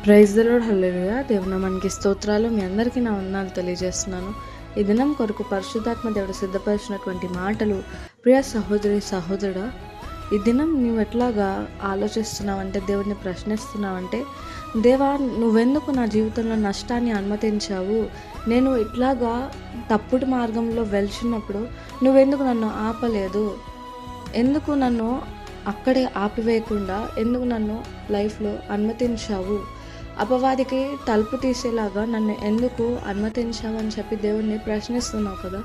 Praise the lord. హల్లెలూయా. దేవునామానికి స్తోత్రాలు. మీ అందరికీ నా వందనాలు తెలియజేస్తున్నాను. ఈ దినం కొరకు పరిశుద్ధాత్మ దేవుడు సిద్ధపరిచినటువంటి మాటలు. ప్రియ సహోదరి సహోదరుడా, ఈ దినం నువ్వు ఎట్లాగా ఆలోచిస్తున్నావంటే, దేవుడిని ప్రశ్నిస్తున్నావంటే, దేవా నువ్వెందుకు నా జీవితంలో నష్టాన్ని అనుమతించావు? నేను ఇట్లాగా తప్పుడు మార్గంలో వెళ్తున్నప్పుడు నువ్వెందుకు నన్ను ఆపలేదు? ఎందుకు నన్ను అక్కడే ఆపివేయకుండా ఎందుకు నన్ను లైఫ్లో అనుమతించావు? అపవాదికి తలుపు తీసేలాగా నన్ను ఎందుకు అనుమతించావని చెప్పి దేవుడిని ప్రశ్నిస్తున్నావు కదా.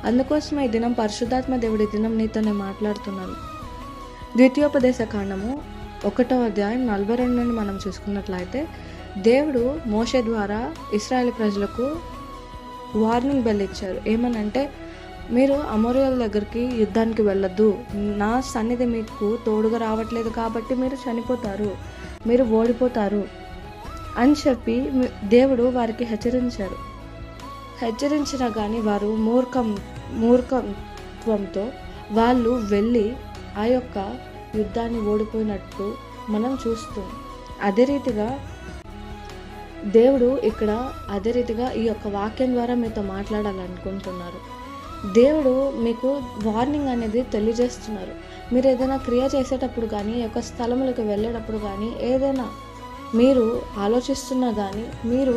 అందుకోసమే ఈ దినం పరిశుద్ధాత్మ దేవుడి దినం నీతోనే మాట్లాడుతున్నాను. ద్వితీయోపదేశ కాండము 1వ అధ్యాయం 42 నుండి మనం చూసుకున్నట్లయితే, దేవుడు మోషే ద్వారా ఇశ్రాయేలు ప్రజలకు వార్నింగ్ బెల్ ఇచ్చారు. ఏమనంటే, మీరు అమోరియల దగ్గరికి యుద్ధానికి వెళ్ళొద్దు, నా సన్నిధి మీకు తోడుగా రావట్లేదు కాబట్టి మీరు చనిపోతారు, మీరు ఓడిపోతారు అని చెప్పి దేవుడు వారికి హెచ్చరించినా కానీ వారు మూర్ఖత్వంతో వాళ్ళు వెళ్ళి ఆ యొక్క యుద్ధాన్ని ఓడిపోయినట్టు మనం చూస్తాం. అదే రీతిగా దేవుడు ఇక్కడ ఈ యొక్క వాక్యం ద్వారా మీతో మాట్లాడాలనుకుంటున్నారు. దేవుడు మీకు వార్నింగ్ అనేది తెలియజేస్తున్నారు. మీరు ఏదైనా క్రియ చేసేటప్పుడు కానీ, ఈ యొక్క స్థలములకు వెళ్ళేటప్పుడు కానీ, ఏదైనా మీరు ఆలోచిస్తున్నా కానీ, మీరు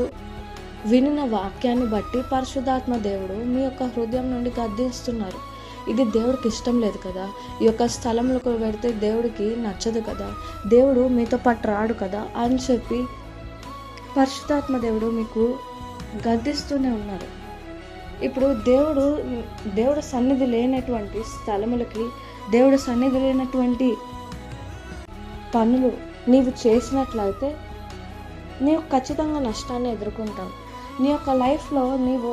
వినిన వాక్యాన్ని బట్టి పరిశుద్ధాత్మ దేవుడు మీ యొక్క హృదయం నుండి గద్దిస్తున్నారు. ఇది దేవుడికి ఇష్టం లేదు కదా. ఈ యొక్క స్థలంలోకి వెడితే దేవుడికి నచ్చదు కదా, దేవుడు మీతో పాటు రాడు కదా అని చెప్పి పరిశుద్ధాత్మ దేవుడు మీకు గద్దిస్తూనే ఉన్నారు. ఇప్పుడు దేవుడు సన్నిధి లేనటువంటి స్థలములకి, దేవుడు సన్నిధి లేనటువంటి పనులు నీవు చేసినట్లయితే నీవు ఖచ్చితంగా నష్టాన్ని ఎదుర్కొంటావు. నీ యొక్క లైఫ్లో నీవు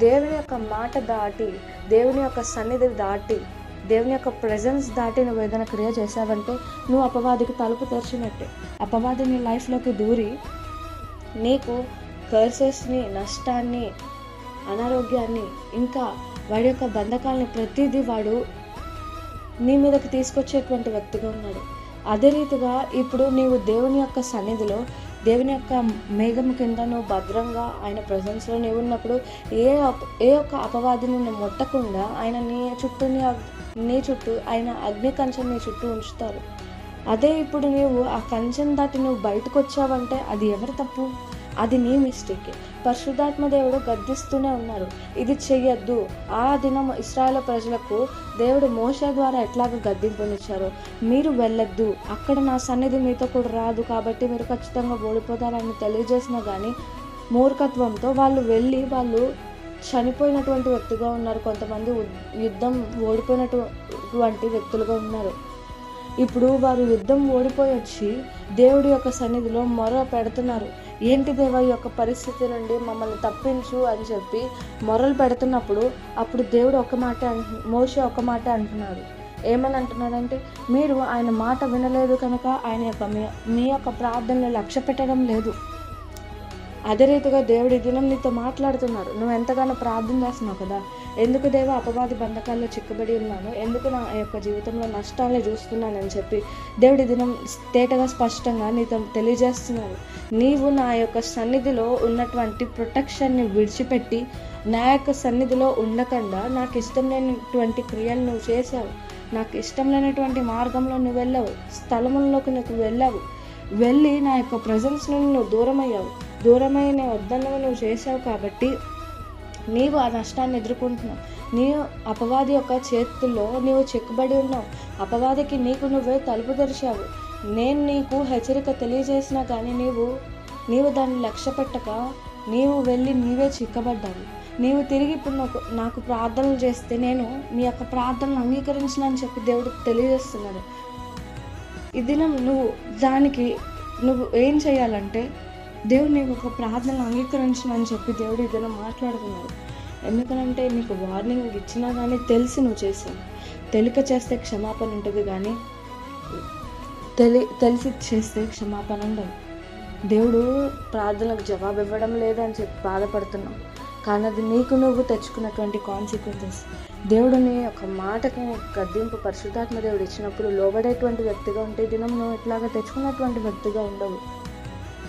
దేవుని యొక్క మాట దాటి, దేవుని యొక్క సన్నిధి దాటి, దేవుని యొక్క ప్రెజెన్స్ దాటి నువ్వు ఏదైనా క్రియ చేసావంటే నువ్వు అపవాదికి తలుపు తెరిచినట్టే. అపవాది నీ లైఫ్లోకి దూరి నీకు కర్సెస్ని, నష్టాన్ని, అనారోగ్యాన్ని, ఇంకా వాడి యొక్క బంధకాలని ప్రతిదీ వాడు నీ మీదకి తీసుకొచ్చేటువంటి వ్యక్తిగా ఉన్నాడు. అదే రీతిగా ఇప్పుడు నీవు దేవుని యొక్క సన్నిధిలో, దేవుని యొక్క మేఘం కింద నువ్వు భద్రంగా ఆయన ప్రజెన్స్లో నీవు ఉన్నప్పుడు ఏ ఒక్క అపవాదిని నువ్వు ముట్టకుండా ఆయన నీ చుట్టూ ఆయన అగ్ని కంచెం నీ చుట్టూ ఉంచుతారు. అదే ఇప్పుడు నీవు ఆ కంచెం దాటి నువ్వు బయటకు వచ్చావంటే అది ఎవరి తప్పు? అది నీ మిస్టేక్. పరిశుద్ధాత్మ దేవుడు గద్దిస్తూనే ఉన్నారు, ఇది చెయ్యొద్దు. ఆ దినం ఇశ్రాయేలు ప్రజలకు దేవుడు మోషే ద్వారా ఎట్లాగ గద్దింపునిచ్చారో, మీరు వెళ్ళొద్దు, అక్కడ నా సన్నిధి మీతో కూడా రాదు కాబట్టి మీరు ఖచ్చితంగా ఓడిపోతారని తెలియజేసినా కానీ మూర్ఖత్వంతో వాళ్ళు చనిపోయినటువంటి వ్యక్తిగా ఉన్నారు. కొంతమంది యుద్ధం ఓడిపోయినటువంటి వ్యక్తులుగా ఉన్నారు. ఇప్పుడు వారు యుద్ధం ఓడిపోయి వచ్చి దేవుడి యొక్క సన్నిధిలో మొర పెడుతున్నారు. ఏంటి దేవా, ఈ యొక్క పరిస్థితి నుండి మమ్మల్ని తప్పించు అని చెప్పి మొరలు పెడుతున్నప్పుడు అప్పుడు దేవుడు మోషే ఒక మాట అంటున్నాడు. ఏమని అంటున్నాడంటే, మీరు ఆయన మాట వినలేదు కనుక మీ యొక్క ప్రార్థనలు లక్ష్య పెట్టడం లేదు. అదే రీతిగా దేవుడి దినం నీతో మాట్లాడుతున్నారు. నువ్వు ఎంతగానో ప్రార్థన చేస్తున్నావు కదా, ఎందుకు దేవా అపవాది బంధకాల్లో చిక్కబడి ఉన్నాను, ఎందుకు నా యొక్క జీవితంలో నష్టాన్ని చూస్తున్నానని చెప్పి దేవుడి దినం తేటగా స్పష్టంగా నీతో తెలియజేస్తున్నారు. నీవు నా యొక్క సన్నిధిలో ఉన్నటువంటి ప్రొటెక్షన్ని విడిచిపెట్టి నా యొక్క సన్నిధిలో ఉండకుండా నాకు ఇష్టం లేనటువంటి క్రియలు నువ్వు చేసావు, నాకు ఇష్టం లేనటువంటి మార్గంలో నువ్వు వెళ్ళావు, స్థలముల్లోకి నువ్వు వెళ్ళి నా యొక్క ప్రజెన్స్ నుండి నువ్వు దూరమైన వద్దన్నవి నువ్వు చేసావు కాబట్టి నీవు ఆ నష్టాన్ని ఎదుర్కొంటున్నావు. నీవు అపవాది యొక్క చేతుల్లో నీవు చిక్కుబడి ఉన్నావు. అపవాదికి నువ్వే తలుపు తెరిచావు. నేను నీకు హెచ్చరిక తెలియజేసినా కానీ నీవు దాన్ని లక్ష్య పెట్టక నీవు వెళ్ళి నీవే చిక్కబడ్డావు. నీవు తిరిగి ఇప్పుడు నాకు ప్రార్థనలు చేస్తే నేను నీ యొక్క ప్రార్థనలు అంగీకరించినని చెప్పి దేవుడు తెలియజేస్తున్నాడు. ఈ దినం నువ్వు ఏం చేయాలంటే, దేవుడు నీకు ఒక ప్రార్థనలు అంగీకరించమని చెప్పి దేవుడు ఇదిలో మాట్లాడుతున్నాడు. ఎందుకనంటే నీకు వార్నింగ్ ఇచ్చినా కానీ తెలిసి నువ్వు చేసావు. తెలియక చేస్తే క్షమాపణ ఉంటుంది కానీ తెలిసి చేస్తే క్షమాపణ ఉండదు. దేవుడు ప్రార్థనలకు జవాబు ఇవ్వడం లేదని చెప్పి బాధపడుతున్నావు, కానీ అది నువ్వు తెచ్చుకున్నటువంటి కాన్సిక్వెన్సెస్. దేవుడిని ఒక మాటకి గద్దింపు పరిశుద్ధాత్మ దేవుడు ఇచ్చినప్పుడు లోబడేటువంటి వ్యక్తిగా ఉంటే దినం నువ్వు ఇట్లాగా తెచ్చుకున్నటువంటి వ్యక్తిగా ఉండవు.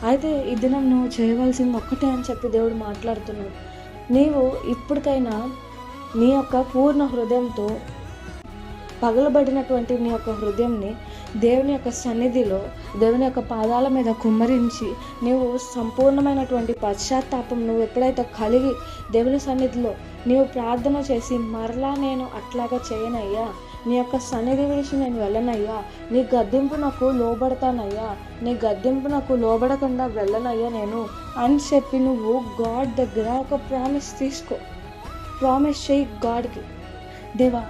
అయితే ఈ దినం నువ్వు చేయవలసింది ఒక్కటే అని చెప్పి దేవుడు మాట్లాడుతున్నాడు. నీవు ఇప్పటికైనా నీ యొక్క పూర్ణ హృదయంతో పగలబడినటువంటి నీ యొక్క హృదయంని దేవుని యొక్క సన్నిధిలో, దేవుని యొక్క పాదాల మీద కుమ్మరించి, నీవు సంపూర్ణమైనటువంటి పశ్చాత్తాపం నువ్వు ఎప్పుడైతే కలిగి దేవుని సన్నిధిలో నీవు ప్రార్థన చేసి, మరలా నేను అట్లాగా చేయనయ్యా, నీ యొక్క సన్నిధి విడిచి నేను వెళ్ళనయ్యా, నీ గద్దింపు నాకు లోబడతానయ్యా, నీ గద్దింపు నాకు లోబడకుండా వెళ్ళనయ్యా నేను అని చెప్పి నువ్వు గాడ్ దగ్గర ఒక ప్రామిస్ తీసుకో. ప్రామిస్ చేయి గాడ్కి, దేవా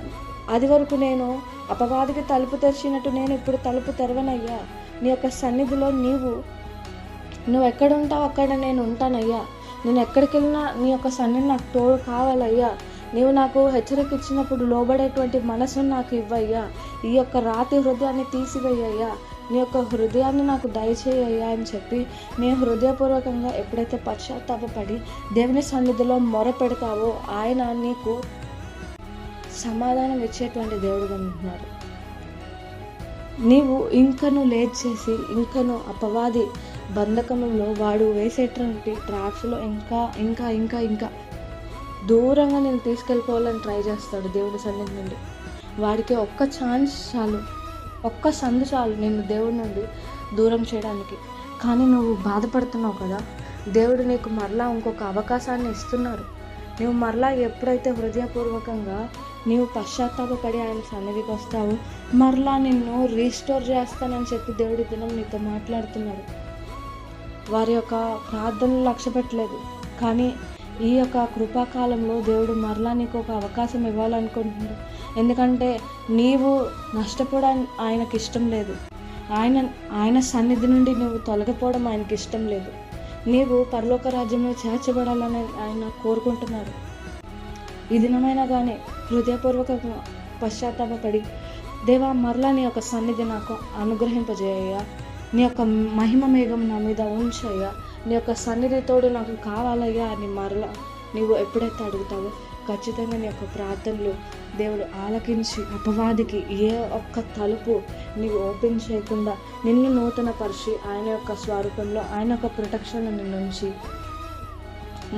అది వరకు నేను అపవాదికి తలుపు తెరిచినట్టు నేను ఇప్పుడు తలుపు తెరవనయ్యా, నీ యొక్క సన్నిధిలో నువ్వు ఎక్కడ ఉంటావు అక్కడ నేను ఉంటానయ్యా, నేను ఎక్కడికి వెళ్ళినా నీ యొక్క సన్నిధి నాకు తోడు కావాలయ్యా, నీవు నాకు హెచ్చరిక ఇచ్చినప్పుడు లోబడేటువంటి మనసును నాకు ఇవ్వయ్యా, ఈ యొక్క రాతి హృదయాన్ని తీసివేయ్యా, నీ యొక్క హృదయాన్ని నాకు దయచేయ్యా అని చెప్పి నీ హృదయపూర్వకంగా ఎప్పుడైతే పశ్చాత్తాపపడి దేవుని సన్నిధిలో మొర పెడతావో ఆయన నీకు సమాధానం ఇచ్చేటువంటి దేవుడుగా ఉంటున్నారు. నీవు ఇంకను లేట్ చేసి ఇంకను అపవాది బంధకంలో వాడు వేసేటువంటి ట్రాప్స్లో ఇంకా ఇంకా ఇంకా ఇంకా దూరంగా నేను తీసుకెళ్ళిపోవాలని ట్రై చేస్తాడు దేవుడి సన్నిధి నుండి. వాడికి ఒక్క ఛాన్స్ చాలు, ఒక్క సందు చాలు నిన్ను దేవుడి నుండి దూరం చేయడానికి. కానీ నువ్వు బాధపడుతున్నావు కదా, దేవుడు నీకు మరలా ఇంకొక అవకాశాన్ని ఇస్తున్నారు. నువ్వు మరలా ఎప్పుడైతే హృదయపూర్వకంగా నీవు పశ్చాత్తాపపడి ఆయన సన్నిధికి వస్తావు, మరలా నిన్ను రీస్టోర్ చేస్తానని చెప్పి దేవుడి దినం నీతో మాట్లాడుతున్నాడు. వారి యొక్క ప్రార్థనలు లక్ష్య పెట్టలేదు, కానీ ఈ యొక్క కృపాకాలంలో దేవుడు మరలా నీకు ఒక అవకాశం ఇవ్వాలనుకుంటున్నాడు. ఎందుకంటే నీవు నష్టపోవడం ఆయనకి ఇష్టం లేదు, ఆయన సన్నిధి నుండి నువ్వు తొలగిపోవడం ఆయనకి ఇష్టం లేదు. నీవు పరలోక రాజ్యంలో చేర్చబడాలని ఆయన కోరుకుంటున్నారు. ఈ దినమైనా కానీ హృదయపూర్వకంగా పశ్చాత్తాపపడి, దేవా మరలా నీ యొక్క సన్నిధి నాకు అనుగ్రహింపజేయ్యా, నీ యొక్క మహిమ మేఘం నా మీద ఉంచయ్యా, నీ యొక్క సన్నిధితోడు నాకు కావాలయ్యా అని మరలా నీవు ఎప్పుడైతే అడుగుతావో ఖచ్చితంగా నీ యొక్క ప్రార్థనలు దేవుడు ఆలకించి అపవాదికి ఏ ఒక్క తలుపు నీవు ఓపెన్ చేయకుండా నిన్ను నూతన పరిచి ఆయన యొక్క స్వరూపంలో ఆయన యొక్క ప్రొటెక్షన్ నిన్ను ఉంచి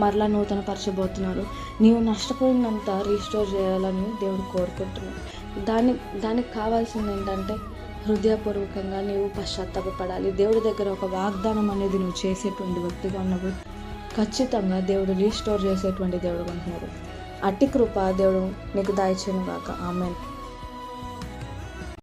మరలా నూతన పరచబోతున్నారు. నీవు నష్టపోయినంత రీస్టోర్ చేయాలని దేవుడు కోరుకుంటున్నాడు. దానికి కావాల్సింది ఏంటంటే హృదయపూర్వకంగా నీవు పశ్చాత్తాపపడాలి. దేవుడి దగ్గర ఒక వాగ్దానం అనేది నువ్వు చేసేటువంటి వ్యక్తిగా ఉన్నప్పుడు ఖచ్చితంగా దేవుడు రీస్టోర్ చేసేటువంటి దేవుడు అంటున్నారు. అట్టి కృప దేవుడు నీకు దయచేయను గాక. ఆమేన్.